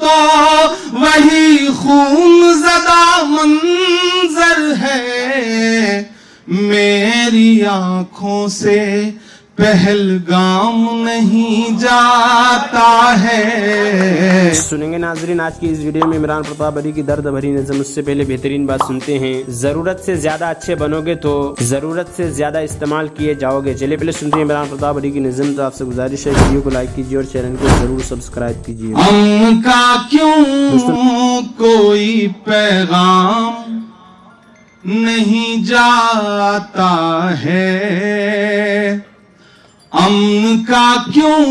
تو وہی خون زدہ منظر ہے، میری آنکھوں سے پہلگام نہیں جاتا ہے۔ سنیں گے ناظرین آج کی اس ویڈیو میں عمران پرتاپ بری کی درد بھری نظم۔ اس سے پہلے بہترین بات سنتے ہیں، ضرورت سے زیادہ اچھے بنو گے تو ضرورت سے زیادہ استعمال کیے جاؤ گے۔ چلیے پہلے سنتے ہیں عمران پرتاپ بری کی نظم۔ تو آپ سے گزارش ہے ویڈیو کو لائک کیجیے اور چینل کو ضرور سبسکرائب کیجیے۔ ہم کا کیوں کوئی پیغام نہیں جاتا ہے، امن کا کیوں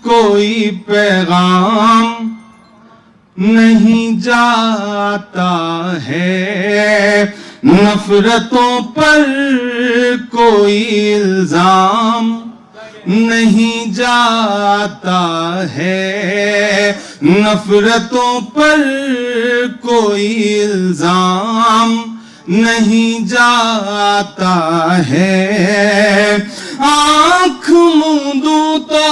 کوئی پیغام نہیں جاتا ہے، نفرتوں پر کوئی الزام نہیں جاتا ہے، نفرتوں پر کوئی الزام نہیں جاتا ہے، آنکھ موندوں تو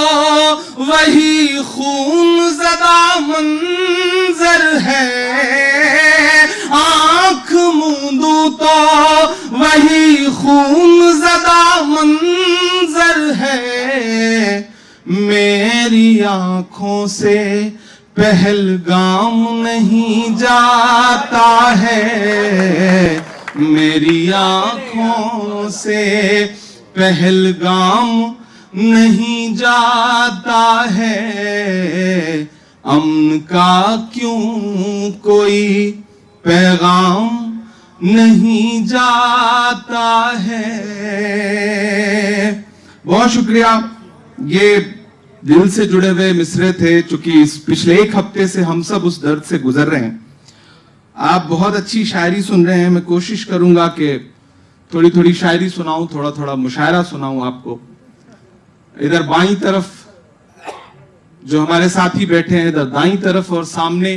وہی خون زدہ منظر ہے، آنکھ موندوں تو وہی خون زدہ منظر ہے، میری آنکھوں سے پہلگام نہیں جاتا ہے، میری آنکھوں سے پہلگام نہیں جاتا ہے، امن کا کیوں کوئی پیغام نہیں جاتا ہے۔ بہت شکریہ، یہ دل سے جڑے ہوئے مصرے تھے، چونکہ اس پچھلے ایک ہفتے سے ہم سب اس درد سے گزر رہے ہیں۔ آپ بہت اچھی شاعری سن رہے ہیں، میں کوشش کروں گا کہ تھوڑی تھوڑی شاعری سناؤں، تھوڑا تھوڑا مشاعرہ سناؤں آپ کو۔ ادھر بائیں طرف جو ہمارے ساتھی بیٹھے ہیں، ادھر دائیں طرف اور سامنے،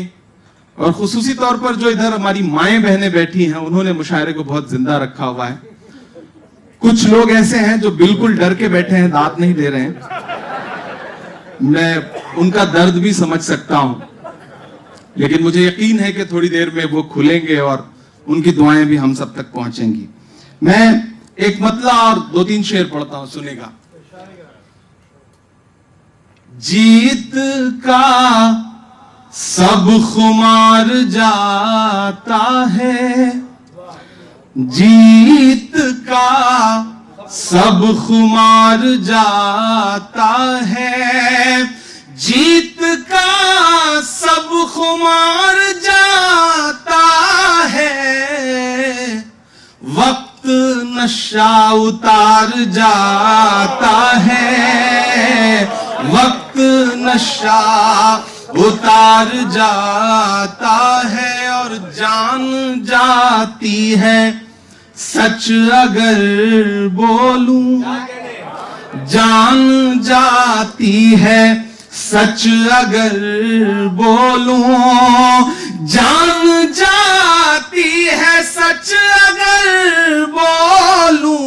اور خصوصی طور پر جو ادھر ہماری مائیں بہنیں بیٹھی ہیں، انہوں نے مشاعرے کو بہت زندہ رکھا ہوا ہے۔ کچھ لوگ ایسے ہیں جو بالکل ڈر کے بیٹھے ہیں، دانت نہیں دے رہے ہیں، میں ان کا درد بھی سمجھ سکتا ہوں، لیکن مجھے یقین ہے کہ تھوڑی دیر میں وہ کھلیں گے اور ان کی دعائیں بھی ہم سب تک پہنچیں گی۔ میں ایک مطلع اور دو تین شعر پڑھتا ہوں، سنے گا۔ جیت کا سب خمار جاتا ہے، جیت کا سب خمار جاتا ہے، جیت کا سب خمار جاتا ہے، وقت نشہ اتار جاتا ہے، وقت نشہ اتار جاتا ہے، اور جان جاتی ہے سچ اگر بولوں، جان جاتی ہے سچ اگر بولوں، جان جاتی ہے سچ اگر بولوں،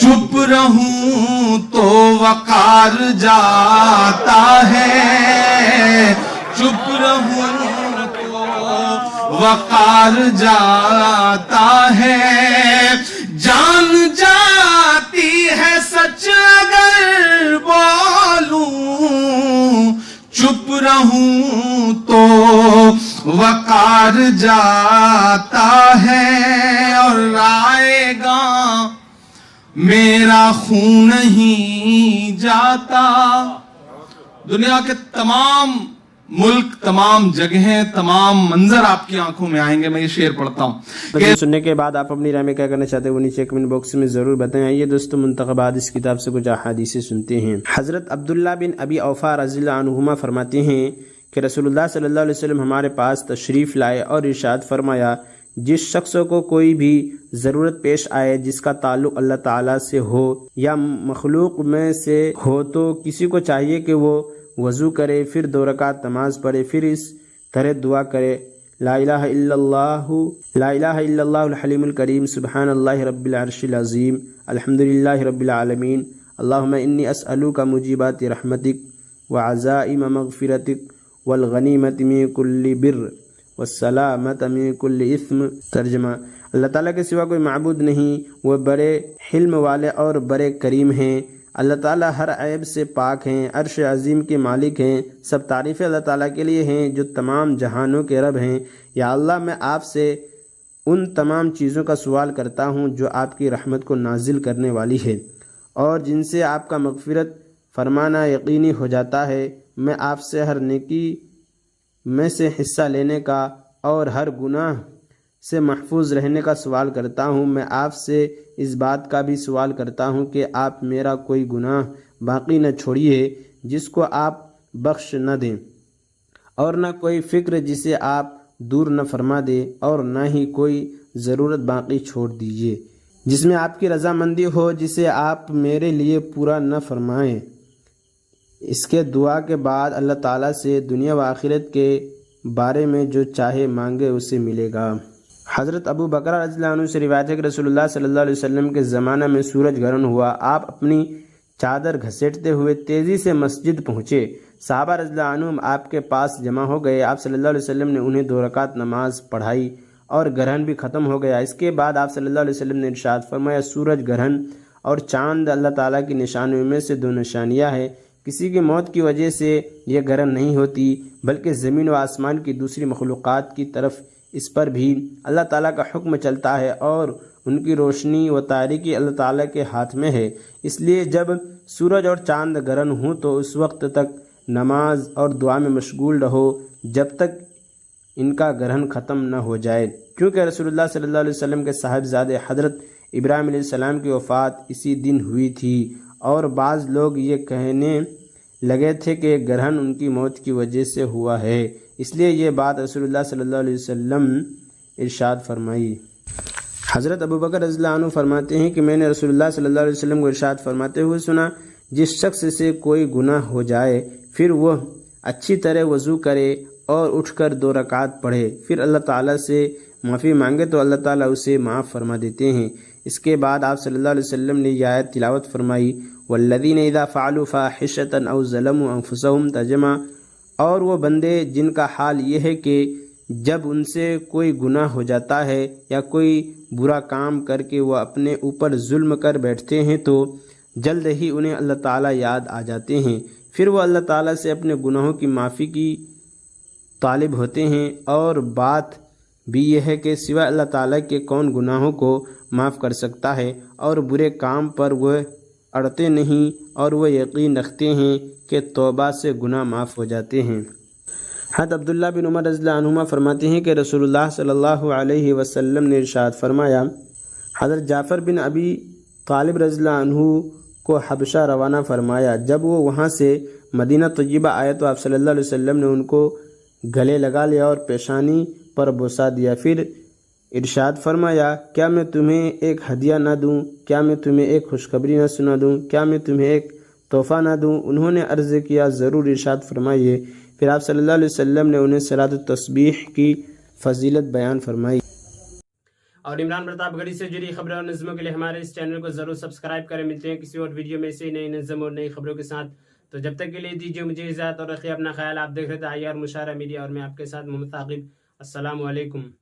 چپ رہوں تو وقار جاتا ہے، چپ رہوں وقار جاتا ہے، جان جاتی ہے سچ اگر بولوں، چپ رہوں تو وقار جاتا ہے، اور آئے گا میرا خون نہیں جاتا۔ دنیا کے تمام ملک، تمام جگہیں، تمام منظر آپ کی آنکھوں میں آئیں گے۔ میں یہ شعر پڑھتا ہوں۔ سننے کے بعد آپ اپنی رائے میں کیا کرنا چاہتے ہیں وہ نیچے کمنٹ باکس میں ضرور بتائیں۔ آئیے دوستو منتخبات اس کتاب سے کچھ احادیث سنتے ہیں۔ حضرت عبداللہ بن ابی اوفا رضی اللہ عنہما فرماتے ہیں کہ رسول اللہ صلی اللہ علیہ وسلم ہمارے پاس تشریف لائے اور ارشاد فرمایا، جس شخص کو کوئی بھی ضرورت پیش آئے جس کا تعلق اللہ تعالیٰ سے ہو یا مخلوق میں سے ہو، تو کسی کو چاہیے کہ وہ وضو کرے، پھر 2 رکعت نماز پڑھے، پھر اس طرح دعا کرے، لا الہ الا اللہ الحلیم الکریم، سبحان اللہ رب العرش العظیم، الحمدللہ رب العالمین، اللہم انی اسألوک موجبات رحمتک وعزائم مغفرتک والغنیمت من کل بر والسلامت من کل اثم۔ ترجمہ: اللہ تعالیٰ کے سوا کوئی معبود نہیں، وہ بڑے حلم والے اور بڑے کریم ہیں۔ اللہ تعالیٰ ہر عیب سے پاک ہیں، عرش عظیم کے مالک ہیں۔ سب تعریفیں اللہ تعالیٰ کے لیے ہیں جو تمام جہانوں کے رب ہیں۔ یا اللہ، میں آپ سے ان تمام چیزوں کا سوال کرتا ہوں جو آپ کی رحمت کو نازل کرنے والی ہے اور جن سے آپ کا مغفرت فرمانا یقینی ہو جاتا ہے۔ میں آپ سے ہر نیکی میں سے حصہ لینے کا اور ہر گناہ سے محفوظ رہنے کا سوال کرتا ہوں۔ میں آپ سے اس بات کا بھی سوال کرتا ہوں کہ آپ میرا کوئی گناہ باقی نہ چھوڑیے جس کو آپ بخش نہ دیں، اور نہ کوئی فکر جسے آپ دور نہ فرما دے، اور نہ ہی کوئی ضرورت باقی چھوڑ دیجیے جس میں آپ کی رضامندی ہو جسے آپ میرے لیے پورا نہ فرمائیں۔ اس کے دعا کے بعد اللہ تعالیٰ سے دنیا و آخرت کے بارے میں جو چاہے مانگے اسے ملے گا۔ حضرت ابو بکر رضی اللہ عنہ سے روایت ہے کہ رسول اللہ صلی اللہ علیہ وسلم کے زمانہ میں سورج گرہن ہوا۔ آپ اپنی چادر گھسیٹتے ہوئے تیزی سے مسجد پہنچے۔ صحابہ رضی اللہ عنہم آپ کے پاس جمع ہو گئے۔ آپ صلی اللہ علیہ وسلم نے انہیں 2 رکعت نماز پڑھائی اور گرہن بھی ختم ہو گیا۔ اس کے بعد آپ صلی اللہ علیہ وسلم نے ارشاد فرمایا، سورج گرہن اور چاند اللہ تعالیٰ کی نشانیوں میں سے 2 نشانیاں ہیں۔ کسی کی موت کی وجہ سے یہ گرہن نہیں ہوتی، بلکہ زمین و آسمان کی دوسری مخلوقات کی طرف اس پر بھی اللہ تعالیٰ کا حکم چلتا ہے اور ان کی روشنی و تاریکی اللہ تعالیٰ کے ہاتھ میں ہے۔ اس لیے جب سورج اور چاند گرہن ہوں تو اس وقت تک نماز اور دعا میں مشغول رہو جب تک ان کا گرہن ختم نہ ہو جائے، کیونکہ رسول اللہ صلی اللہ علیہ وسلم کے صاحبزادے حضرت ابراہیم علیہ السلام کی وفات اسی دن ہوئی تھی، اور بعض لوگ یہ کہنے لگے تھے کہ گرہن ان کی موت کی وجہ سے ہوا ہے، اس لیے یہ بات رسول اللہ صلی اللہ علیہ وسلم ارشاد فرمائی۔ حضرت ابو بکر رضی اللہ عنہ فرماتے ہیں کہ میں نے رسول اللہ صلی اللہ علیہ وسلم کو ارشاد فرماتے ہوئے سنا، جس شخص سے کوئی گناہ ہو جائے پھر وہ اچھی طرح وضو کرے اور اٹھ کر 2 رکعت پڑھے، پھر اللہ تعالیٰ سے معافی مانگے تو اللہ تعالیٰ اسے معاف فرما دیتے ہیں۔ اس کے بعد آپ صلی اللہ علیہ وسلم نے یہ آیت تلاوت فرمائی، والذین اذا فعلوا فاحشۃ او ظلموا انفسهم، ترجمہ: اور وہ بندے جن کا حال یہ ہے کہ جب ان سے کوئی گناہ ہو جاتا ہے یا کوئی برا کام کر کے وہ اپنے اوپر ظلم کر بیٹھتے ہیں تو جلد ہی انہیں اللہ تعالیٰ یاد آ جاتے ہیں، پھر وہ اللہ تعالیٰ سے اپنے گناہوں کی معافی کی طالب ہوتے ہیں۔ اور بات بھی یہ ہے کہ سوائے اللہ تعالیٰ کے کون گناہوں کو معاف کر سکتا ہے، اور برے کام پر وہ اڑتے نہیں، اور وہ یقین رکھتے ہیں کہ توبہ سے گناہ معاف ہو جاتے ہیں۔ حضرت عبداللہ بن عمر رضی اللہ عنہما فرماتے ہیں کہ رسول اللہ صلی اللہ علیہ وسلم نے ارشاد فرمایا، حضرت جعفر بن ابی طالب رضی اللہ عنہ کو حبشہ روانہ فرمایا۔ جب وہ وہاں سے مدینہ طیبہ آئے تو آپ صلی اللہ علیہ وسلم نے ان کو گلے لگا لیا اور پیشانی پر بوسہ دیا، پھر ارشاد فرمایا، کیا میں تمہیں ایک ہدیہ نہ دوں؟ کیا میں تمہیں ایک خوشخبری نہ سنا دوں؟ کیا میں تمہیں ایک تحفہ نہ دوں؟ انہوں نے عرض کیا، ضرور، ارشاد فرمائیے۔ پھر آپ صلی اللہ علیہ وسلم نے انہیں صلاۃ التسبیح کی فضیلت بیان فرمائی۔ اور عمران پرتاپ گڑھی سے جڑی خبروں اور نظموں کے لیے ہمارے اس چینل کو ضرور سبسکرائب کریں۔ ملتے ہیں کسی اور ویڈیو میں سے نئی نظم اور نئی خبروں کے ساتھ، تو جب تک کے لیے دیجیے مجھے اجازت اور رکھیے اپنا خیال۔ آپ دیکھ رہے تھے IR مشاہرہ میڈیا اور میں آپ کے ساتھ محمد ثاقب۔ السلام علیکم۔